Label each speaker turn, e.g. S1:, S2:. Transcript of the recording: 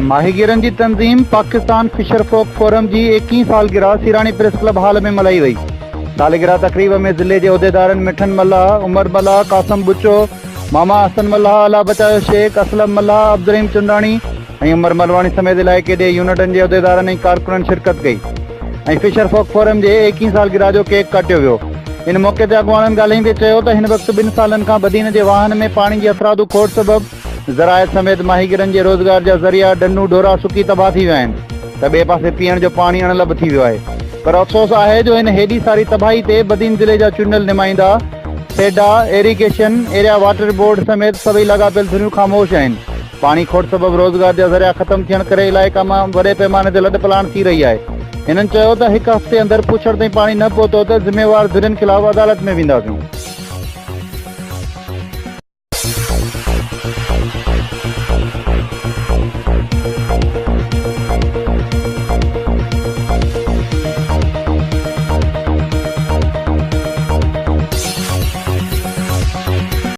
S1: माहीगीरन जी तंज़ीम Pakistan Fisher फोक forum जी 21 सालगिरह सिराणी press club हाल में मल्हाई वई। सालगिरह तकरीब में ज़िले के उहदेदारन मिठन मल्लाह, उमर मल्लाह, कासम बुचो, मामा हसन मल्लाह, अला बचायो शेख, असलम मल्लाह, अब्दुरहीम चुंडाणी और उमर मलवाणी समेत इलाइक़े के यूनिटन के उहदेदारन और कारकुनन शिरकत कई। फिशर फोक फोरम के 21 सालगिरह जो केक काटियो वियो। इन मौके पर अॻवाणन ॻाल्हाईंदे चयो त हिन वक़्तु 2 सालन खां बदीन के वाहन में पानी की असरादू खोट सबब ज़रायत समेत माहीगीरन के रोज़गार जा ज़रिया डन्नू डोरा सुकी तबाह थी विया आहिनि त ॿिए पासे पीअण जो पानी अणलब थी वियो आहे। पर अफ़सोस है जो इन हेॾी सारी तबाही ते बदीन ज़िले जा चूंडियल नुमाइंदा सेडा इरीगेशन एरिया वाटर बोर्ड समेत सभी लाॻापियल धुरियूं ख़ामोश आहिनि। पानी खोट सबब रोज़गार जा ज़रिया ख़त्म थियण करे इलाइक़ा में वॾे पैमाने ते लॾ पलाण थी रही है। हिननि चयो त 1 हफ़्ते अंदर पुछड़ ताईं पानी न पहुतो त ज़िम्मेवार धुरियुनि ख़िलाफ़ अदालत में वेंदासीं।